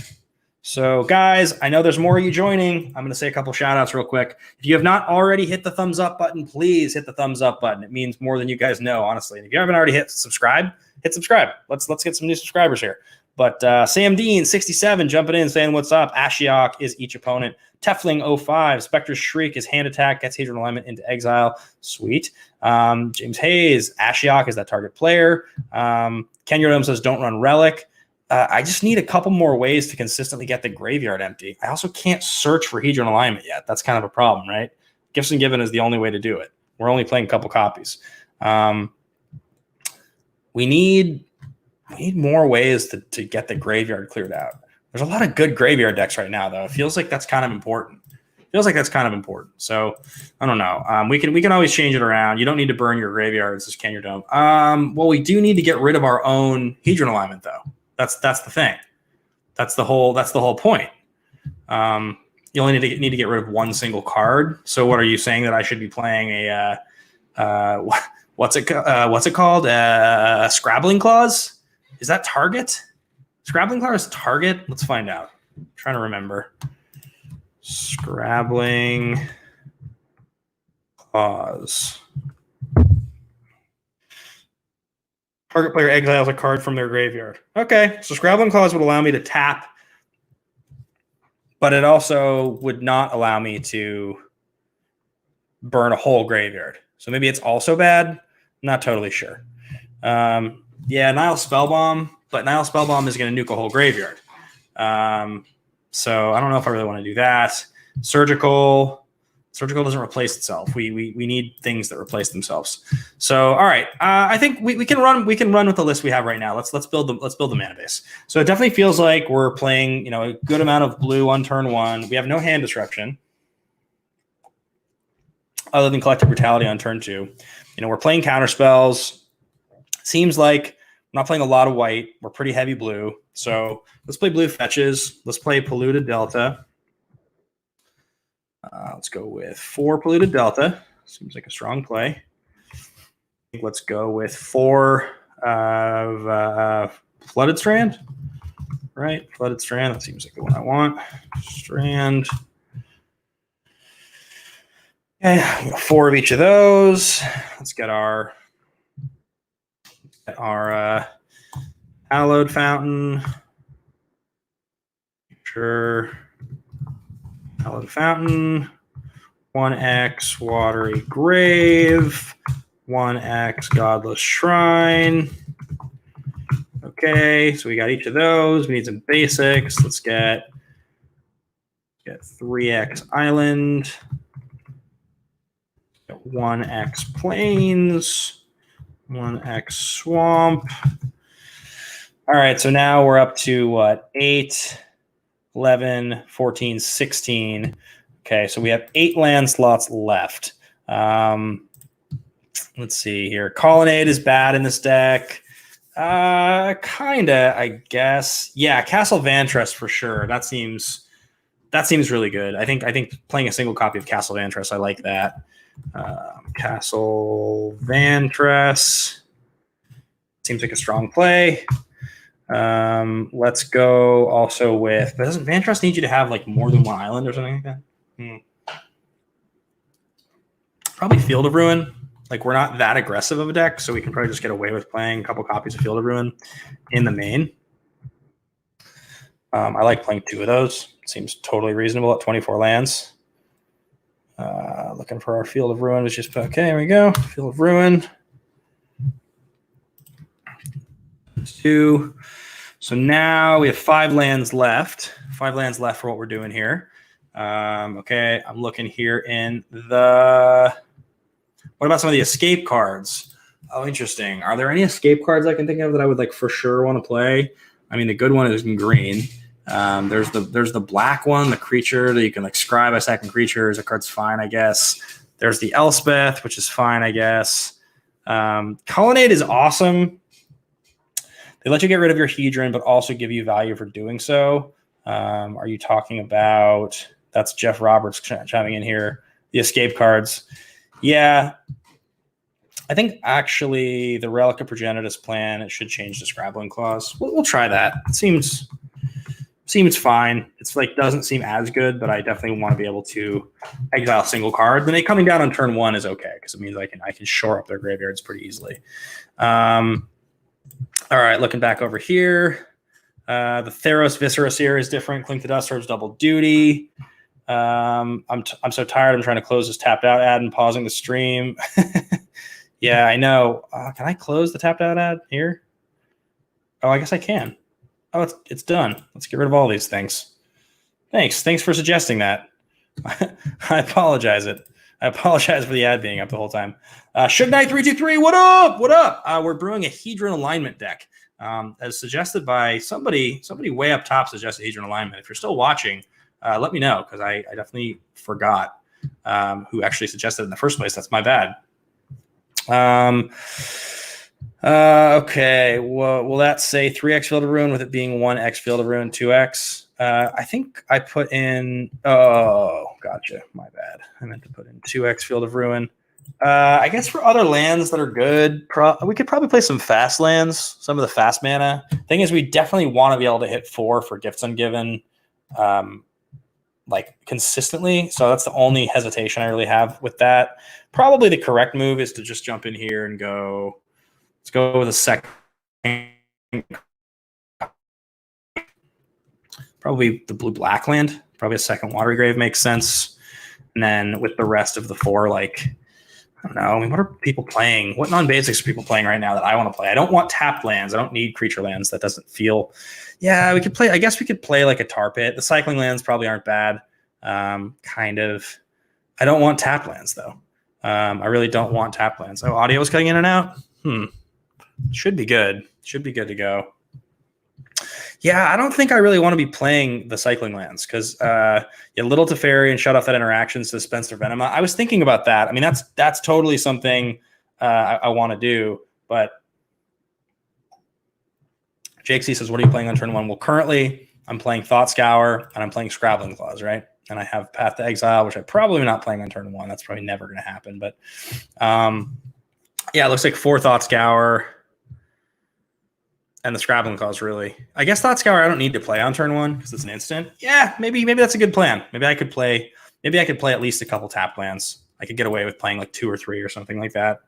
So, guys, I know there's more of you joining. I'm going to say a couple shout outs real quick. If you have not already hit the thumbs up button, please hit the thumbs up button. It means more than you guys know, honestly. And if you haven't already hit subscribe, hit subscribe. Let's get some new subscribers here. But Sam Dean, 67, jumping in, saying what's up. Ashiok is each opponent. Tefling 05. Spectre's Shriek is hand attack, gets Hedron Alignment into exile. Sweet. James Hayes, Ashiok is that target player. Ken Yordom says don't run Relic. I just need a couple more ways to consistently get the graveyard empty. I also can't search for Hedron Alignment yet. That's kind of a problem, right? Gifts Ungiven is the only way to do it. We're only playing a couple copies. We need more ways to get the graveyard cleared out. There's a lot of good graveyard decks right now, though. It feels like that's kind of important. So I don't know. We can always change it around. You don't need to burn your graveyards, says Ken Yordom. Well, we do need to get rid of our own Hedron Alignment, though. That's the thing. That's the whole point. You only need to get rid of one single card. So what are you saying, that I should be playing a what's it called? Scrabbling Claws? Is that target? Scrabbling Claws is target? Let's find out. I'm trying to remember. Scrabbling Claws. Target player exiles a card from their graveyard. Okay, so Scrabbling Claws would allow me to tap but it also would not allow me to burn a whole graveyard. So maybe it's also bad. Not totally sure. Yeah, Nile Spellbomb, but Nile Spellbomb is going to nuke a whole graveyard. So I don't know if I really want to do that. Surgical doesn't replace itself. We need things that replace themselves. So all right, I think we can run with the list we have right now. Let's build the mana base. So it definitely feels like we're playing a good amount of blue on turn one. We have no hand disruption other than Collective Brutality on turn two. We're playing counter spells. Seems like we're not playing a lot of white. We're pretty heavy blue. So let's play blue fetches. Let's play Polluted Delta. Let's go with 4 Polluted Delta. Seems like a strong play. Let's go with 4 Flooded Strand. Right? Flooded Strand. That seems like the one I want. Strand. Okay, 4 of each of those. Let's get our Hallowed Fountain. Sure. Hallowed Fountain. 1x Watery Grave. 1x Godless Shrine. Okay, so we got each of those. We need some basics. Let's get 3x Island. 1x Plains. 1x Swamp. All right, so now we're up to what? 8, 11, 14, 16. Okay, so we have 8 land slots left. Let's see here. Colonnade is bad in this deck. Kinda, I guess. Yeah, Castle Vantress for sure. That seems really good. I think playing a single copy of Castle Vantress, I like that. Castle Vantress seems like a strong play. Let's go also with. But doesn't Vantress need you to have like more than one island or something like that? Probably Field of Ruin. Like we're not that aggressive of a deck, so we can probably just get away with playing a couple copies of Field of Ruin in the main. I like playing 2 of those. Seems totally reasonable at 24 lands. Looking for our Field of Ruin. Let's just okay. Here we go. Field of Ruin. 2. So now we have 5 lands left. 5 lands left for what we're doing here. Okay, I'm looking here in the. What about some of the escape cards? Oh, interesting. Are there any escape cards I can think of that I would like for sure want to play? I mean, the good one is in green. There's the black one, the creature that you can like scribe a second creature. As a card's fine, I guess. There's the Elspeth, which is fine, I guess. Colonnade is awesome. They let you get rid of your Hedron, but also give you value for doing so. Are you talking about? That's Jeff Roberts chiming in here. The escape cards. Yeah. I think actually the Relic of Progenitus plan, it should change the Scrabbling Clause. We'll try that. It seems fine. It's like doesn't seem as good, but I definitely want to be able to exile a single card. Then they coming down on turn 1 is okay because it means I can shore up their graveyards pretty easily. All right, looking back over here. The Theros Viscera Seer is different. Cling to Dust serves double duty. I'm so tired. I'm trying to close this tapped out ad and pausing the stream. Yeah, I know. Can I close the tapped out ad here? Oh, I guess I can. Oh, it's done. Let's get rid of all these things. Thanks for suggesting that. I apologize. I apologize for the ad being up the whole time. Shug Knight 323, what up? What up? We're brewing a Hedron Alignment deck, as suggested by somebody way up top. Suggested Hedron Alignment. If you're still watching, let me know because I definitely forgot who actually suggested it in the first place. That's my bad. Okay. Well, will that say 3x Field of Ruin with it being 1x Field of Ruin, 2x? I think I put in. Oh, gotcha. My bad. I meant to put in 2x Field of Ruin. I guess for other lands that are good, we could probably play some fast lands, some of the fast mana. Thing is, we definitely want to be able to hit 4 for Gifts Ungiven, like consistently. So that's the only hesitation I really have with that. Probably the correct move is to just jump in here and go. Let's go with a second. Probably the blue-black land. Probably a second Watery Grave makes sense. And then with the rest of the 4, like, I don't know. I mean, what are people playing? What non-basics are people playing right now that I want to play? I don't want tapped lands. I don't need creature lands. That doesn't feel... Yeah, we could play... I guess we could play like a Tar Pit. The cycling lands probably aren't bad. Kind of. I don't want tapped lands, though. I really don't want tapped lands. Oh, audio is cutting in and out? Should be good. Should be good to go. Yeah, I don't think I really want to be playing the cycling lands because Little Teferi and shut off that interaction, Suspense or Venema. I was thinking about that. I mean, that's totally something I want to do. But Jake C says, what are you playing on turn 1? Well, currently I'm playing Thought Scour and I'm playing Scrabbling Claws, right? And I have Path to Exile, which I probably am not playing on turn 1. That's probably never going to happen. But yeah, it looks like 4 Thought Scour. And the Scrabbling Claws, really. I guess Thought Scour I don't need to play on turn 1 because it's an instant. Yeah, maybe that's a good plan. Maybe I could play at least a couple tap lands. I could get away with playing like 2 or 3 or something like that.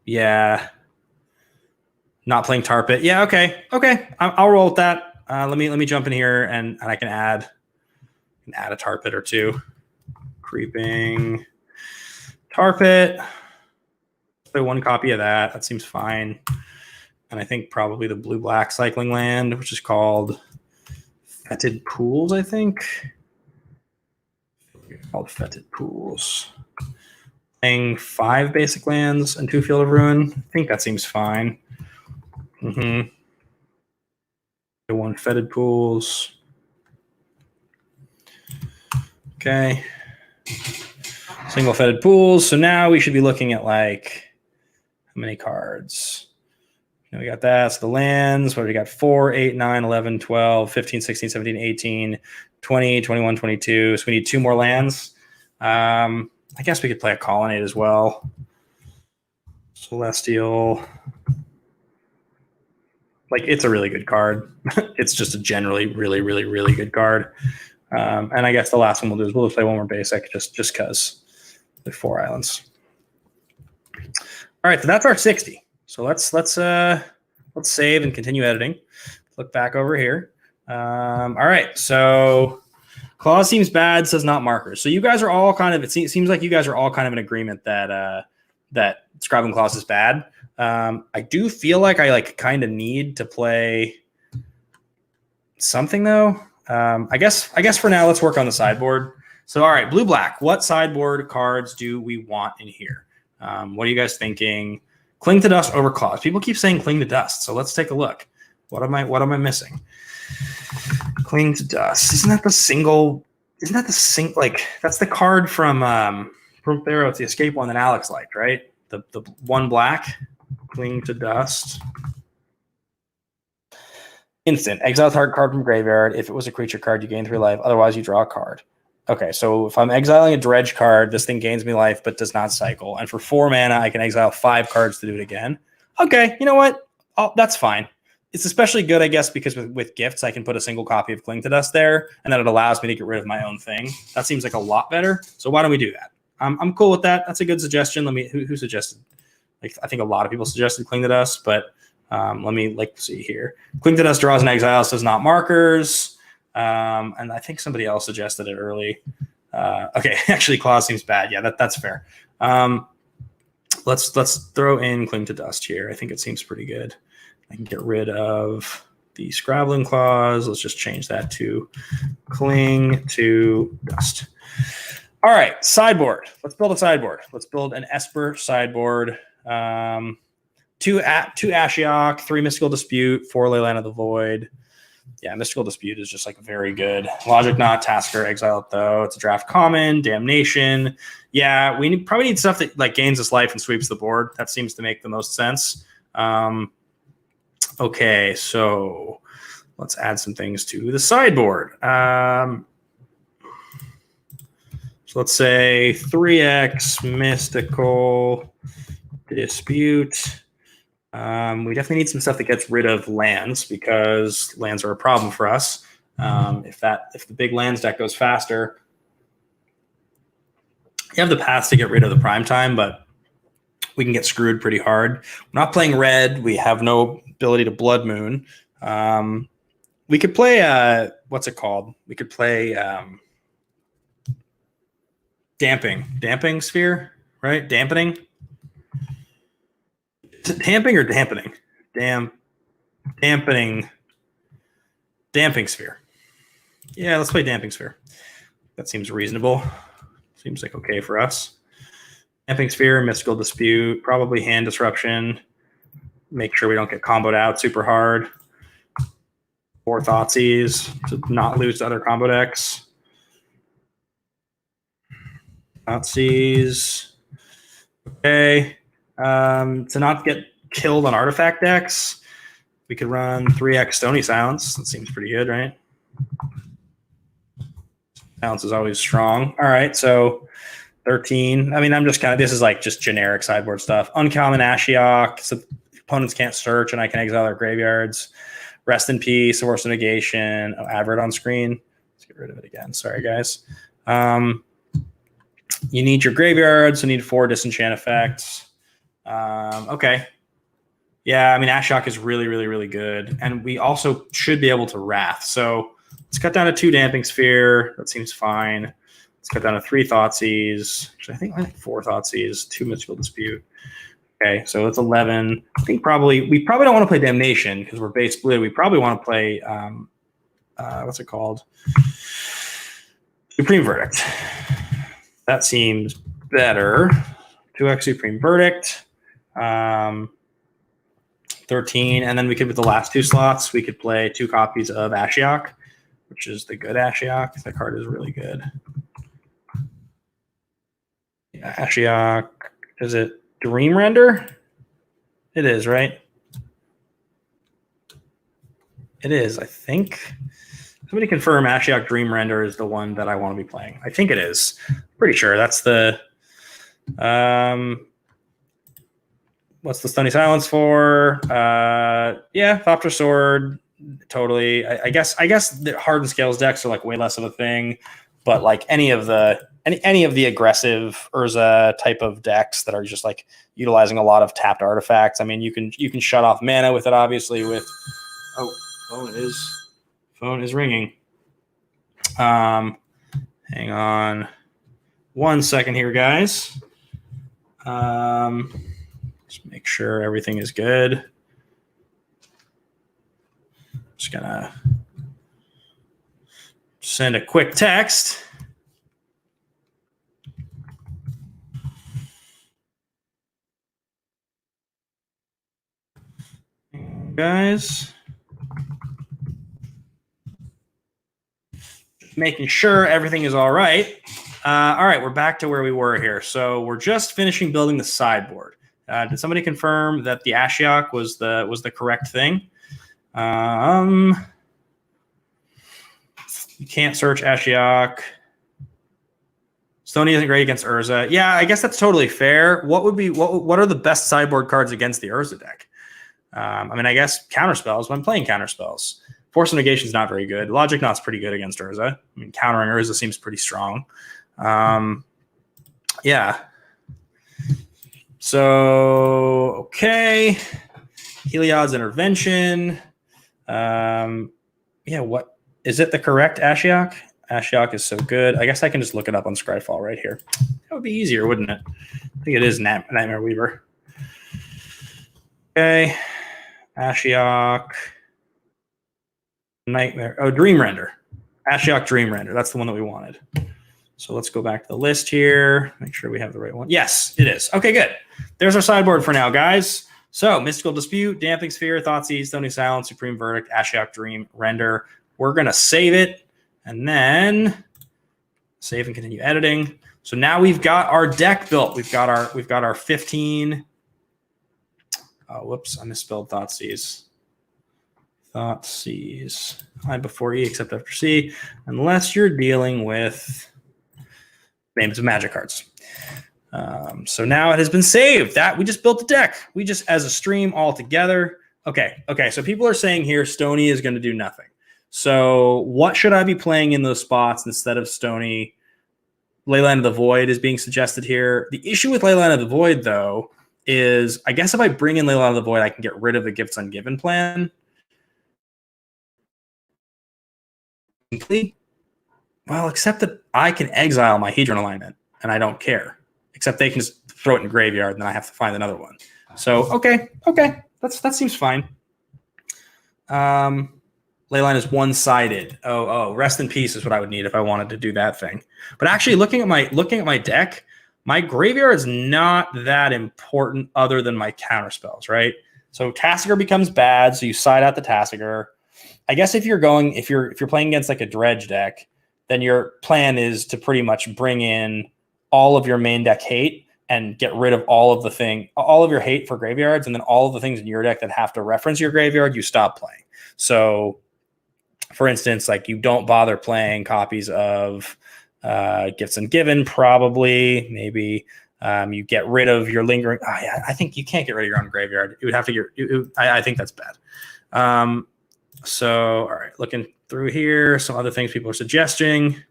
Yeah. Not playing Tar Pit. Yeah, okay. I'll roll with that. Let me jump in here and I can add a Tar Pit or 2. Creeping Tar Pit. Play 1 copy of that. That seems fine. And I think probably the blue-black cycling land, which is called Fetid Pools, I think. Called Fetid Pools. Playing 5 basic lands and 2 Field of Ruin. I think that seems fine. 1 Fetid Pools. Okay. Single Fetid Pools. So now we should be looking at like... How many cards? Now we got that. So the lands, what do we got? 4, 8, 9, 11, 12, 15, 16, 17, 18, 20, 21, 22. So we need 2 more lands. I guess we could play a Colonnade as well. Celestial. Like, it's a really good card. It's just a generally really, really, really good card. And I guess the last one we'll do is we'll play 1 more basic just because the 4 islands. All right, so that's our 60. So let's save and continue editing. Look back over here. All right, so Claws seems bad, says not markers. So you guys are all kind of, it seems like you guys are all kind of in agreement that that Scrabbling Claws is bad. I do feel like I kind of need to play something though. I guess for now let's work on the sideboard. So all right, blue black. What sideboard cards do we want in here? What are you guys thinking? Cling to Dust over Claws. People keep saying Cling to Dust, so let's take a look. What am I missing? Cling to Dust. Isn't that the single? Like that's the card from Barrow. It's the escape one that Alex liked, right? The 1 black. Cling to Dust. Instant. Exile target card from graveyard. If it was a creature card, you gain 3 life. Otherwise, you draw a card. Okay, so if I'm exiling a dredge card, this thing gains me life but does not cycle. And for 4 mana, I can exile 5 cards to do it again. Okay, you know what? That's fine. It's especially good, I guess, because with gifts, I can put a single copy of Cling to Dust there, and then it allows me to get rid of my own thing. That seems like a lot better. So why don't we do that? I'm cool with that. That's a good suggestion. Who suggested? Like, I think a lot of people suggested Cling to Dust, but let me see here. Cling to Dust draws an exile, says not markers. And I think somebody else suggested it early. Okay, actually, Claws seems bad. Yeah, that's fair. Let's throw in Cling to Dust here. I think it seems pretty good. I can get rid of the Scrabbling Claws. Let's just change that to Cling to Dust. All right, sideboard. Let's build a sideboard. Let's build an Esper sideboard. 2 Ashiok, 3 Mystical Dispute, 4 Leyline of the Void. Yeah, Mystical Dispute is just like very good. Logic Knot, Tasigur, Exile though. It's a draft common, Damnation. Yeah, we probably need stuff that like gains us life and sweeps the board. That seems to make the most sense. Okay, so let's add some things to the sideboard. So let's say 3x Mystical Dispute. We definitely need some stuff that gets rid of lands because lands are a problem for us. If the big lands deck goes faster, you have the paths to get rid of the prime time, but we can get screwed pretty hard. We're not playing red. We have no ability to Blood Moon. We could play what's it called? We could play Damping Sphere, right? Dampening. Damping or dampening? Damping Sphere. Yeah, let's play Damping Sphere. That seems reasonable. Seems like okay for us. Damping Sphere, Mystical Dispute, probably Hand Disruption. Make sure we don't get comboed out super hard. 4 Thoughtseize to not lose to other combo decks. Thoughtseize. Okay. To not get killed on artifact decks, we could run 3x Stony Silence. That seems pretty good, right? Silence is always strong. All right, so 13. I mean, I'm just kind of, this is like just generic sideboard stuff. Uncommon Ashiok, so opponents can't search and I can exile their graveyards. Rest in Peace, Force of Negation. Oh, advert on screen. Let's get rid of it again. Sorry, guys. You need your graveyards. You need 4 disenchant effects. Okay. Yeah, I mean, Ashiok is really, really, really good. And we also should be able to Wrath. So let's cut down to 2 Damping Sphere. That seems fine. Let's cut down to 3 Thoughtseize. Actually, I think 4 Thoughtseize, 2 Mystical Dispute. Okay, so it's 11. I think we probably don't want to play Damnation because we're base blue. We probably want to play, what's it called? Supreme Verdict. That seems better. 2x Supreme Verdict. 13, and then we could, with the last 2 slots, we could play 2 copies of Ashiok, which is the good Ashiok. That card is really good. Yeah, Ashiok, is it Dream Render? It is, right? It is, I think. Somebody confirm Ashiok Dream Render is the one that I want to be playing. I think it is. Pretty sure that's the what's the Stony Silence for? Yeah, Thopter Sword, totally. I guess the Hardened Scales decks are like way less of a thing, but like any of the aggressive Urza type of decks that are just like utilizing a lot of tapped artifacts. I mean, you can shut off mana with it, obviously. With phone is ringing. Hang on 1 second here, guys. Just make sure everything is good. Just gonna send a quick text. Guys, making sure everything is all right. All right, we're back to where we were here. So we're just finishing building the sideboard. Did somebody confirm that the Ashiok was the correct thing? You can't search Ashiok. Stony isn't great against Urza. Yeah, I guess that's totally fair. What are the best sideboard cards against the Urza deck? I mean, I guess counterspells. When I'm playing counterspells, Force of Negation is not very good. Logic Knot's pretty good against Urza. I mean, countering Urza seems pretty strong. Yeah. So, okay. Heliod's Intervention. Yeah, what is it? The correct Ashiok? Ashiok is so good. I guess I can just look it up on Scryfall right here. That would be easier, wouldn't it? I think it is Nightmare Weaver. Okay. Ashiok. Nightmare. Oh, Dream Render. Ashiok Dream Render. That's the one that we wanted. So let's go back to the list here. Make sure we have the right one. Yes, it is. Okay, good. There's our sideboard for now, guys. So Mystical Dispute, Damping Sphere, Thoughtseize, Stony Silence, Supreme Verdict, Ashiok Dream Render. We're going to save it and then save and continue editing. So now we've got our deck built. We've got our 15. Oh, whoops, I misspelled Thoughtseize. Thoughtseize. I before E except after C, unless you're dealing with names of magic cards. So now it has been saved. That we just built the deck. We just as a stream all together. Okay. So people are saying here Stony is going to do nothing. So what should I be playing in those spots instead of Stony? Leyline of the Void is being suggested here. The issue with Leyline of the Void, though, is, I guess if I bring in Layla of the Void, I can get rid of the Gifts Ungiven plan. Well, except that I can exile my Hedron Alignment, and I don't care. Except they can just throw it in graveyard, and then I have to find another one. So, okay. That seems fine. Leyline is one-sided. Oh, Rest in Peace is what I would need if I wanted to do that thing. But actually, looking at my deck, my graveyard is not that important other than my counterspells, right? So Tasigur becomes bad, so you side out the Tasigur. I guess if you're playing against like a dredge deck, then your plan is to pretty much bring in all of your main deck hate and get rid of all of your hate for graveyards, and then all of the things in your deck that have to reference your graveyard, you stop playing. So, for instance, like you don't bother playing copies of Gifts Ungiven, probably, maybe. You get rid of your lingering. I think you can't get rid of your own graveyard. You would have to get. I think that's bad. So, all right, looking through here, some other things people are suggesting.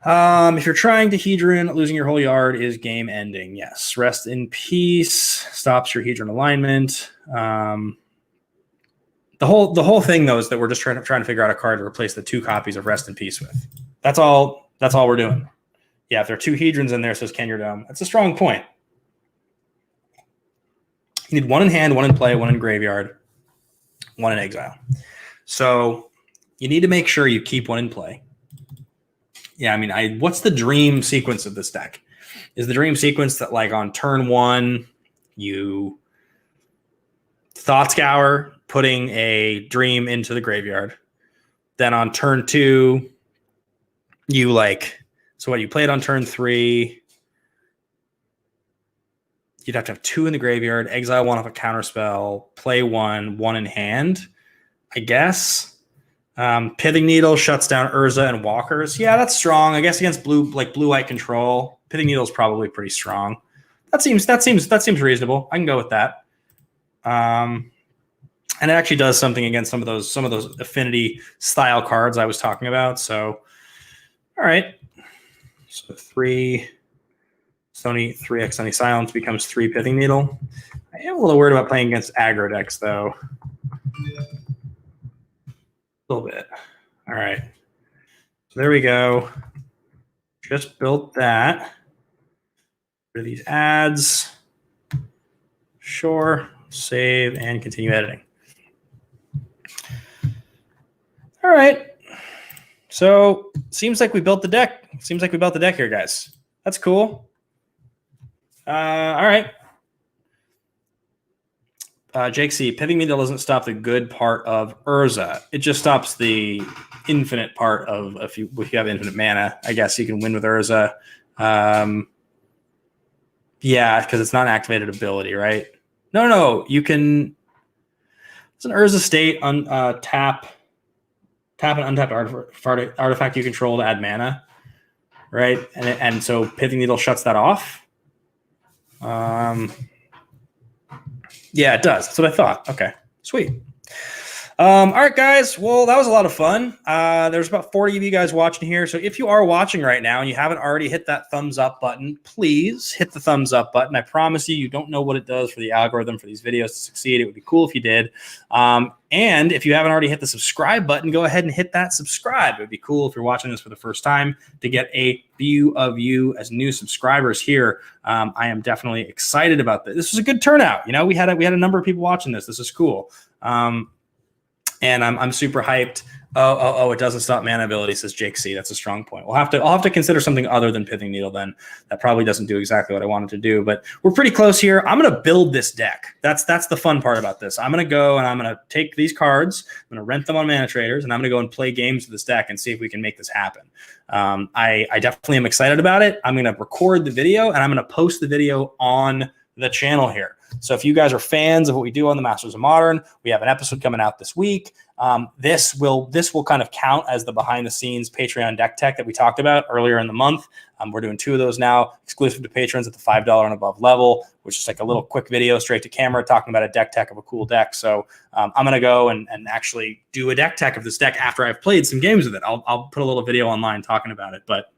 If you're trying to Hedron, losing your whole yard is game ending. Yes. Rest in Peace stops your Hedron alignment. The whole thing though is that we're just trying to figure out a card to replace the 2 copies of Rest in Peace with. That's all we're doing. Yeah, if there are 2 Hedrons in there, says Ken Your Dome. That's a strong point. You need 1 in hand, 1 in play, 1 in graveyard, 1 in exile. So you need to make sure you keep 1 in play. Yeah, I mean, what's the dream sequence of this deck? Is the dream sequence that, like, on turn 1, you Thought Scour, putting a dream into the graveyard. Then on turn 2, you you play it on turn 3. You'd have to have 2 in the graveyard, exile 1 off a counterspell, play 1 in hand, I guess. Pithing Needle shuts down Urza and Walkers. Yeah, that's strong. I guess against blue-white control, Pithing Needle is probably pretty strong. That seems reasonable. I can go with that. And it actually does something against some of those affinity style cards I was talking about. So, all right. So 3 3x Stony Silence becomes 3 Pithing Needle. I am a little worried about playing against aggro decks though. A little bit. All right. So there we go. Just built that. For these ads. Sure. Save and continue editing. All right. So seems like we built the deck. Seems like we built the deck here, guys. That's cool. All right. Jake C. Pithing Needle doesn't stop the good part of Urza. It just stops the infinite part of if you have infinite mana. I guess you can win with Urza. Yeah, because it's not an activated ability, right? No. You can. It's an Urza state on tap an untapped artifact you control to add mana, right? And so Pithing Needle shuts that off. Yeah, it does. That's what I thought. Okay, sweet. All right, guys. Well, that was a lot of fun. There's about 40 of you guys watching here. So if you are watching right now and you haven't already hit that thumbs up button, please hit the thumbs up button. I promise you don't know what it does for the algorithm for these videos to succeed. It would be cool if you did. And if you haven't already hit the subscribe button, go ahead and hit that subscribe. It would be cool if you're watching this for the first time to get a view of you as new subscribers here. I am definitely excited about this. This was a good turnout. You know, we had a number of people watching this. This is cool. And I'm super hyped. Oh, it doesn't stop mana ability, says Jake C. That's a strong point. I'll have to consider something other than Pithing Needle then. That probably doesn't do exactly what I wanted to do, but we're pretty close here. I'm going to build this deck. That's the fun part about this. I'm going to go and I'm going to take these cards, I'm going to rent them on Mana Traders, and I'm going to go and play games with this deck and see if we can make this happen. I definitely am excited about it. I'm going to record the video and I'm going to post the video on the channel here. So if you guys are fans of what we do on the Masters of Modern, we have an episode coming out this week. This will kind of count as the behind the scenes Patreon deck tech that we talked about earlier in the month. We're doing 2 of those now, exclusive to patrons at the $5 and above level, which is like a little quick video straight to camera talking about a deck tech of a cool deck. So I'm going to go and actually do a deck tech of this deck after I've played some games with it. I'll put a little video online talking about it. But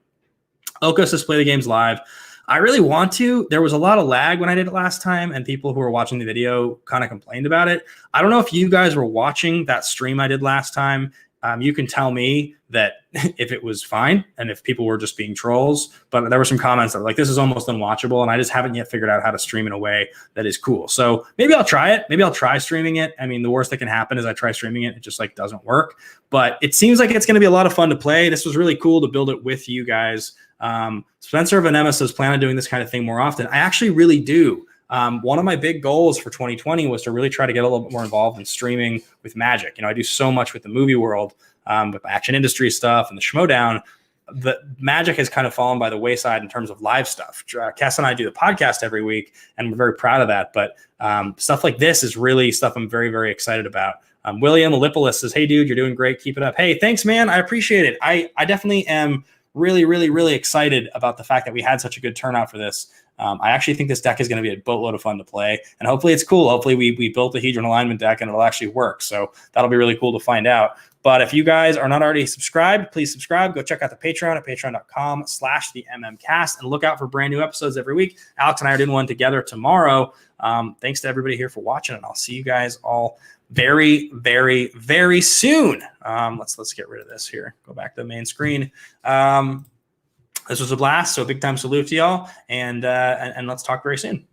Okos has played the games live. I really want to. There was a lot of lag when I did it last time, and people who were watching the video kind of complained about it. I don't know if you guys were watching that stream I did last time. You can tell me that if it was fine and if people were just being trolls, but there were some comments that were like, this is almost unwatchable, and I just haven't yet figured out how to stream in a way that is cool. So maybe I'll try it. Maybe I'll try streaming it. I mean, the worst that can happen is I try streaming it. It just like doesn't work, but it seems like it's going to be a lot of fun to play. This was really cool to build it with you guys. Spencer of Anema says, plan on doing this kind of thing more often. I actually really do. One of my big goals for 2020 was to really try to get a little bit more involved in streaming with Magic. You know, I do so much with the movie world, with action industry stuff and the Schmodown. The Magic has kind of fallen by the wayside in terms of live stuff. Cass and I do the podcast every week, and we're very proud of that. But stuff like this is really stuff I'm very, very excited about. William Alipolis says, hey, dude, you're doing great. Keep it up. Hey, thanks, man. I appreciate it. I definitely am really, really, really excited about the fact that we had such a good turnout for this. I actually think this deck is going to be a boatload of fun to play, and hopefully it's cool. Hopefully we built the Hedron Alignment deck and it'll actually work. So that'll be really cool to find out. But if you guys are not already subscribed, please subscribe. Go check out the Patreon at patreon.com/themmcast and look out for brand new episodes every week. Alex and I are doing one together tomorrow. Thanks to everybody here for watching, and I'll see you guys all very, very, very soon. Let's get rid of this here. Go back to the main screen. This was a blast. So big time salute to y'all, and let's talk very soon.